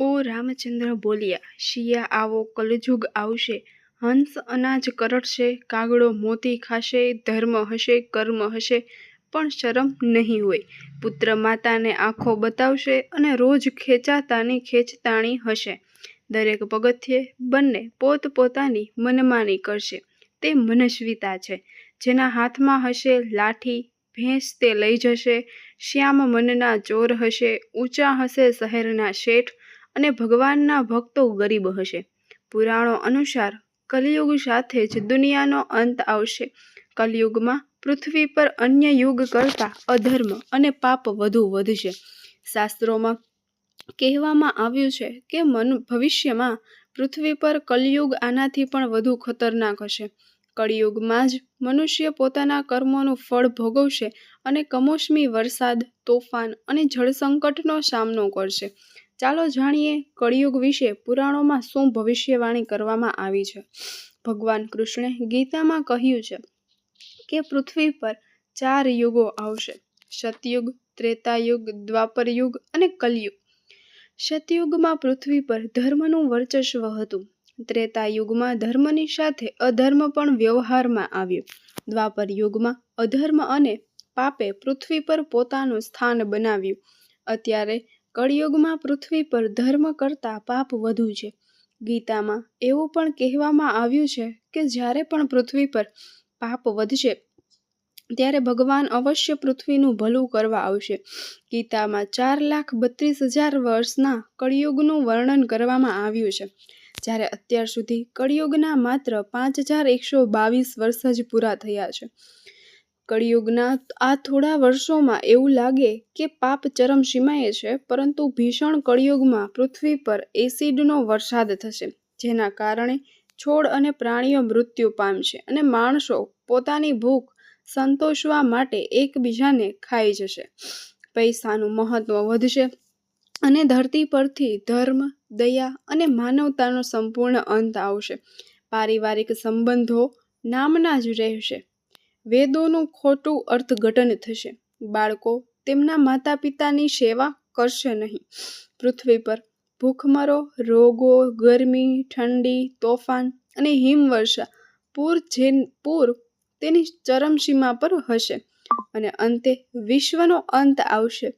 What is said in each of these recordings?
ઓ રામચંદ્ર બોલ્યા, શિયા આવો કલજુગ આવશે, હંસ અનાજ કરડશે, કાગડો મોતી ખાશે, ધર્મ હશે, કર્મ હશે, પણ શરમ નહીં હોય. પુત્ર માતાને આંખો બતાવશે અને રોજ ખેંચાતાની ખેંચતાણી હશે. દરેક પગથિયે બંને પોતપોતાની મનમાની કરશે. તે મનસ્વીતા છે. જેના હાથમાં હશે લાઠી, ભેંસ તે લઈ જશે. શ્યામ મનના ચોર હશે, ઊંચા હશે શહેરના શેઠ, અને ભગવાનના ભક્તો ગરીબ હશે. પુરાણો અનુસાર કલિયુગ સાથે જ દુનિયાનો અંત આવશે. કલિયુગમાં પૃથ્વી પર અન્ય યુગ કરતા અધર્મ અને પાપ વધુ વધશે. શાસ્ત્રોમાં કહેવામાં આવ્યું છે કે ભવિષ્યમાં પૃથ્વી પર કલિયુગ આનાથી પણ વધુ ખતરનાક હશે. કળિયુગમાં જ મનુષ્ય પોતાના કર્મોનું ફળ ભોગવશે અને કમોસમી વરસાદ, તોફાન અને જળસંકટનો સામનો કરશે. ચાલો જાણીએ કળિયુગ વિશે પુરાણોમાં શું ભવિષ્યવાણી કરવામાં આવી છે. ભગવાન કૃષ્ણે ગીતામાં કહ્યું છે કે પૃથ્વી પર 4 યુગો આવશે: સતયુગ, ત્રેતાયુગ, દ્વાપરયુગ અને કલયુગ. સતયુગમાં પૃથ્વી પર ધર્મનું વર્ચસ્વ હતું. ત્રેતાયુગમાં ધર્મની સાથે અધર્મ પણ વ્યવહારમાં આવ્યો. દ્વાપર યુગમાં અધર્મ અને પાપે પૃથ્વી પર પોતાનું સ્થાન બનાવ્યું. અત્યારે કળિયુગમાં પૃથ્વી પર ધર્મ કરતાં પાપ વધુ છે. ગીતામાં એવું પણ કહેવામાં આવ્યું છે કે જ્યારે પણ પૃથ્વી પર પાપ વધશે ત્યારે ભગવાન અવશ્ય પૃથ્વીનું ભલું કરવા આવશે. ગીતામાં 4,32,000 વર્ષના કળિયુગનું વર્ણન કરવામાં આવ્યું છે, જ્યારે અત્યાર સુધી કળિયુગના માત્ર 5,122 વર્ષ જ પૂરા થયા છે. કળિયુગના આ થોડા વર્ષોમાં એવું લાગે કે પાપ ચરમસીમાએ છે, પરંતુ ભીષણ કળિયુગમાં પૃથ્વી પર એસિડનો વરસાદ થશે, જેના કારણે છોડ અને પ્રાણીઓ મૃત્યુ પામશે અને માણસો પોતાની ભૂખ સંતોષવા માટે એકબીજાને ખાઈ જશે. પૈસાનું મહત્વ વધશે અને ધરતી પરથી ધર્મ, દયા અને માનવતાનો સંપૂર્ણ અંત આવશે. પારિવારિક સંબંધો નામના જ રહેશે. વેદોનું ખોટું અર્થઘટન થશે. બાળકો તેમના માતા પિતાની સેવા કરશે નહીં. પૃથ્વી પર ભૂખમરો, રોગો, ગરમી, ઠંડી, તોફાન અને હિમવર્ષા, પૂર તેની ચરમસીમા પર હશે અને અંતે વિશ્વનો અંત આવશે.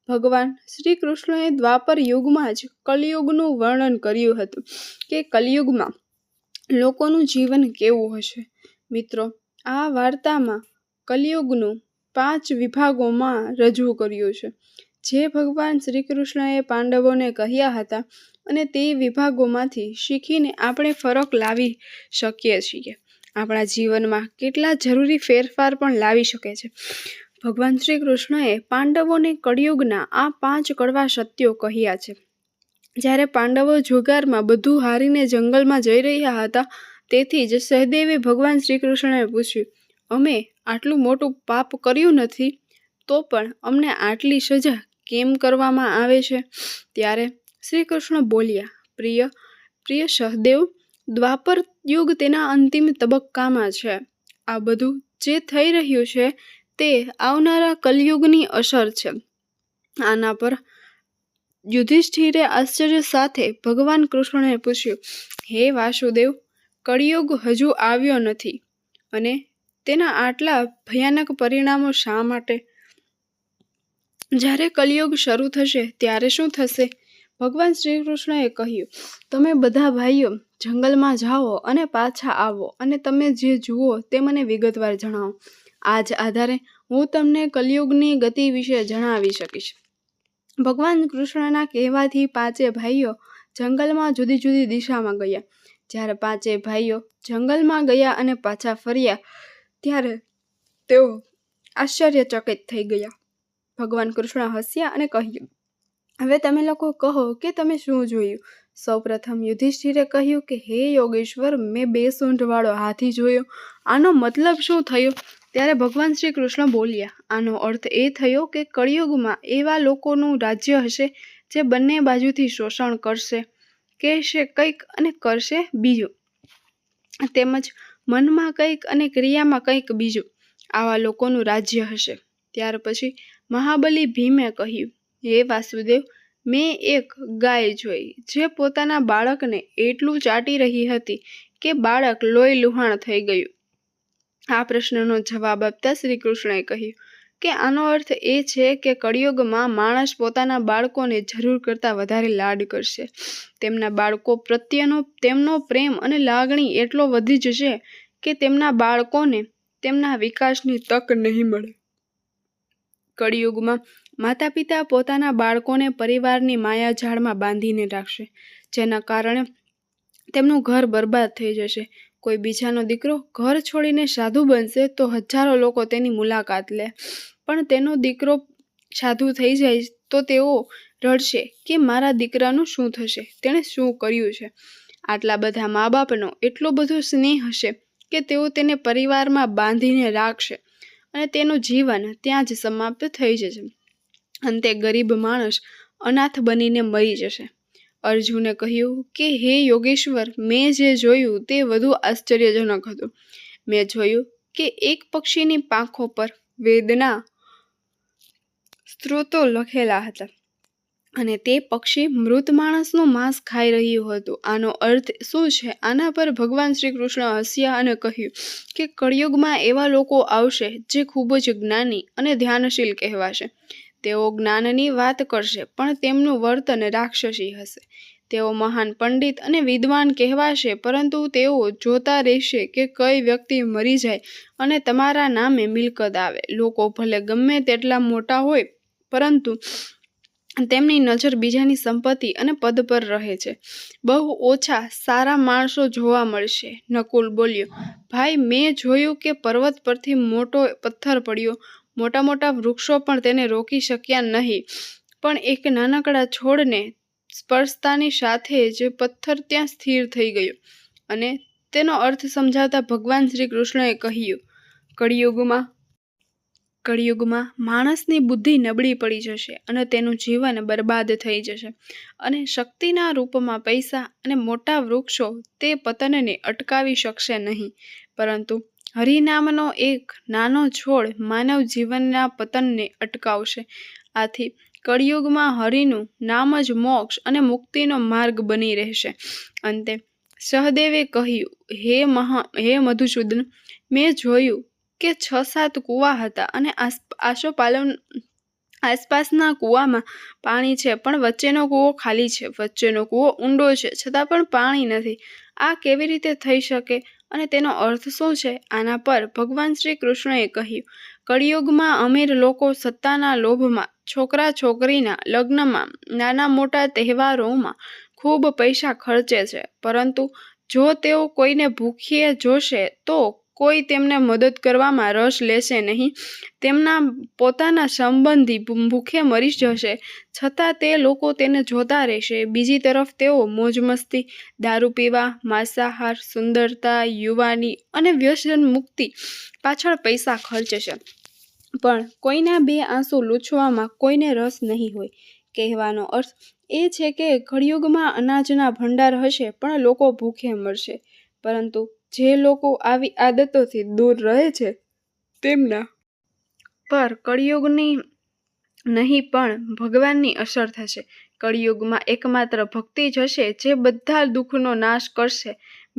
ભગવાન શ્રી કૃષ્ણએ દ્વાપર યુગમાં જ કલિયુગનું વર્ણન કર્યું હતું કે કલિયુગમાં લોકોનું જીવન કેવું હશે. મિત્રો, આ વાર્તામાં કલિયુગનું 5 વિભાગોમાં રજૂ કર્યું છે, જે ભગવાન શ્રી કૃષ્ણએ પાંડવોને કહ્યા હતા, અને તે વિભાગોમાંથી શીખીને આપણે ફરક લાવી શકીએ છીએ. આપણા જીવનમાં કેટલા જરૂરી ફેરફાર પણ લાવી શકે છે. ભગવાન શ્રી કૃષ્ણએ પાંડવોને કળિયુગના આ 5 કડવા સત્યો કહ્યા છે. જ્યારે પાંડવો જુગારમાં બધું હારીને જંગલમાં જઈ રહ્યા હતા, તેથી જ સહદેવે ભગવાન શ્રી કૃષ્ણને પૂછ્યું, અમે આટલું મોટું પાપ કર્યું નથી, તો પણ અમને આટલી સજા કેમ કરવામાં આવે છે? ત્યારે શ્રી કૃષ્ણ બોલ્યા, પ્રિય સહદેવ, દ્વાપર યુગ તેના અંતિમ તબક્કામાં છે. આ બધું જે થઈ રહ્યું છે તે આવનારા કલયુગની અસર છે. આના પર યુધિષ્ઠિરે આશ્ચર્ય સાથે ભગવાન કૃષ્ણને પૂછ્યું, હે વાસુદેવ, કળિયુગ હજુ આવ્યો નથી અને તેના આટલા ભયાનક પરિણામો શા માટે? જ્યારે કલિયુગ શરૂ થશે ત્યારે શું થશે? ભગવાન શ્રી કૃષ્ણએ કહ્યું, તમે બધા ભાઈઓ જંગલમાં જાઓ અને પાછા આવો અને તમે જે જુઓ તે મને વિગતવાર જણાવો. આ જ આધારે હું તમને કલિયુગની ગતિ વિશે જણાવી શકીશ. ભગવાન કૃષ્ણના કહેવાથી 5 ભાઈઓ જંગલમાં જુદી જુદી દિશામાં ગયા. જ્યારે 5 ભાઈઓ જંગલમાં ગયા અને પાછા ફર્યા ત્યારે તેઓ આશ્ચર્યચકિત થઈ ગયા. ભગવાન કૃષ્ણ હસ્યા અને કહ્યું, હવે તમે લોકો કહો કે તમે શું જોયું? સૌપ્રથમ યુધિષ્ઠિરે કહ્યું કે હે યોગેશ્વર, મેં 2 સૂંઢવાળો હાથી જોયો. આનો મતલબ શું થયો? ત્યારે ભગવાન શ્રી કૃષ્ણ બોલ્યા, આનો અર્થ એ થયો કે કળિયુગમાં એવા લોકોનું રાજ્ય હશે જે બંને બાજુથી શોષણ કરશે, કહેશે કંઈક અને કરશે બીજું, તેમજ મનમાં કંઈક અને ક્રિયામાં કંઈક બીજું. આવા લોકોનું રાજ્ય હશે. ત્યાર પછી મહાબલી ભીમે કહ્યું, હે વાસુદેવ, મેં એક ગાય જોઈ જે પોતાના બાળકને એટલું ચાટી રહી હતી કે બાળક લોહી લુહાણ થઈ ગયું. આ પ્રશ્નનો જવાબ આપતા શ્રી કૃષ્ણએ કહ્યું કે આનો અર્થ એ છે કે કળિયુગમાં માણસ પોતાના બાળકોને જરૂર કરતાં વધારે લાડ કરશે. તેમના બાળકો પ્રત્યેનો તેમનો પ્રેમ અને લાગણી એટલો વધી જશે કે તેમના બાળકોને તેમના વિકાસની તક નહીં મળે. કળિયુગમાં માતા પિતા પોતાના બાળકોને પરિવારની માયાજાળમાં બાંધીને રાખશે, જેના કારણે તેમનું ઘર બરબાદ થઈ જશે. કોઈ બીજાનો દીકરો ઘર છોડીને સાધુ બનશે તો હજારો લોકો તેની મુલાકાત લે, પણ તેનો દીકરો સાધુ થઈ જાય તો તેઓ રડશે કે મારા દીકરાનું શું થશે, તેણે શું કર્યું છે. આટલા બધા મા બાપનો એટલો બધો સ્નેહ હશે કે તેઓ તેને પરિવારમાં બાંધીને રાખશે અને તેનું જીવન ત્યાં જ સમાપ્ત થઈ જશે. અંતે ગરીબ માણસ અનાથ બનીને મરી જશે. અર્જુને કહ્યું કે હે યોગેશ્વર, મેં જે જોયું તે વધુ આશ્ચર્યજનક હતું. મેં જોયું કે એક પક્ષીની પાંખો પર વેદના સ્ત્રોતો લખેલા હતા અને તે પક્ષી મૃત માણસનું માંસ ખાઈ રહ્યું હતું. આનો અર્થ શું છે? આના પર ભગવાન શ્રી કૃષ્ણ હસ્યા અને કહ્યું કે કળિયુગમાં એવા લોકો આવશે જે ખૂબ જ જ્ઞાની અને ધ્યાનશીલ કહેવાશે. તેઓ જ્ઞાનની વાત કરશે પણ તેમનું વર્તન રાક્ષસી હશે. તેઓ મહાન પંડિત અને વિદ્વાન કહેવાશે, પરંતુ તેઓ જોતા રહેશે કે કઈ વ્યક્તિ મરી જાય અને તમારા નામે મિલકત આવે. લોકો ભલે ગમે તેટલા મોટા હોય, પરંતુ તેમની નજર બીજાની સંપત્તિ અને પદ પર રહે છે. બહુ ઓછા સારા માણસો જોવા મળશે. નકુલ બોલ્યો, ભાઈ, મેં જોયું કે પર્વત પરથી મોટો પથ્થર પડ્યો. મોટા મોટા વૃક્ષો પણ તેને રોકી શક્યા નહીં, પણ એક નાનકડા છોડને સ્પર્શતાની સાથે જ પથ્થર ત્યાં સ્થિર થઈ ગયો. અને તેનો અર્થ સમજાવતા ભગવાન શ્રી કૃષ્ણએ કહ્યું, કળિયુગમાં માણસની બુદ્ધિ નબળી પડી જશે અને તેનું જીવન બરબાદ થઈ જશે. અને શક્તિના રૂપમાં પૈસા અને મોટા વૃક્ષો તે પતનને અટકાવી શકશે નહીં, પરંતુ હરિનામનો એક નાનો છોડ માનવ જીવનના પતનને અટકાવશે. આથી કળિયુગમાં હરિનું નામ જ મોક્ષ અને મુક્તિનો માર્ગ બની રહેશે. અંતે સહદેવે કહ્યું, હે મધુસૂદન, મેં જોયું કે 6-7 કૂવા હતા અને આસપાસના કૂવામાં પાણી છે, પણ વચ્ચેનો કૂવો ખાલી છે. વચ્ચેનો કૂવો ઊંડો છે, છતાં પણ પાણી નથી. આ કેવી રીતે થઈ શકે અને તેનો અર્થ શું છે? આના પર ભગવાન શ્રી કૃષ્ણએ કહ્યું, કળિયુગમાં અમીર લોકો સત્તાના લોભમાં, છોકરા છોકરીના લગ્નમાં, નાના મોટા તહેવારોમાં ખૂબ પૈસા ખર્ચે છે, પરંતુ જો તેઓ કોઈને ભૂખ્યે જોશે તો કોઈ તેમને મદદ કરવામાં રસ લેશે નહીં. તેમના પોતાના સંબંધી ભૂખે મરી જશે, છતાં તે લોકો તેને જોતા રહેશે. બીજી તરફ તેઓ મોજ મસ્તી, દારૂ પીવા, માંસાહાર, સુંદરતા, યુવાની અને વ્યસન મુક્તિ પાછળ પૈસા ખર્ચશે, પણ કોઈના બે આંસુ લૂછવામાં કોઈને રસ નહીં હોય. કહેવાનો અર્થ એ છે કે કળિયુગમાં અનાજના ભંડાર હશે પણ લોકો ભૂખે મરશે, પરંતુ જે લોકો આવી આદતોથી દૂર રહે છે તેમના પર કળિયુગની નહીં પણ ભગવાનની અસર થશે. કળિયુગમાં એકમાત્ર ભક્તિ જ હશે જે બધા દુઃખનો નાશ કરશે.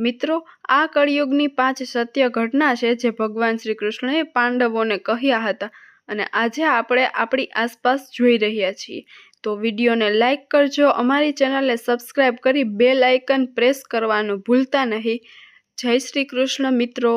મિત્રો, આ કળિયુગની 5 સત્ય ઘટના છે જે ભગવાન શ્રી કૃષ્ણએ પાંડવોને કહ્યા હતા અને આજે આપણે આપણી આસપાસ જોઈ રહ્યા છીએ. તો વિડીયોને લાઈક કરજો, અમારી ચેનલને સબસ્ક્રાઈબ કરી બેલ આઇકન પ્રેસ કરવાનું ભૂલતા નહીં. જય શ્રી કૃષ્ણ મિત્રો.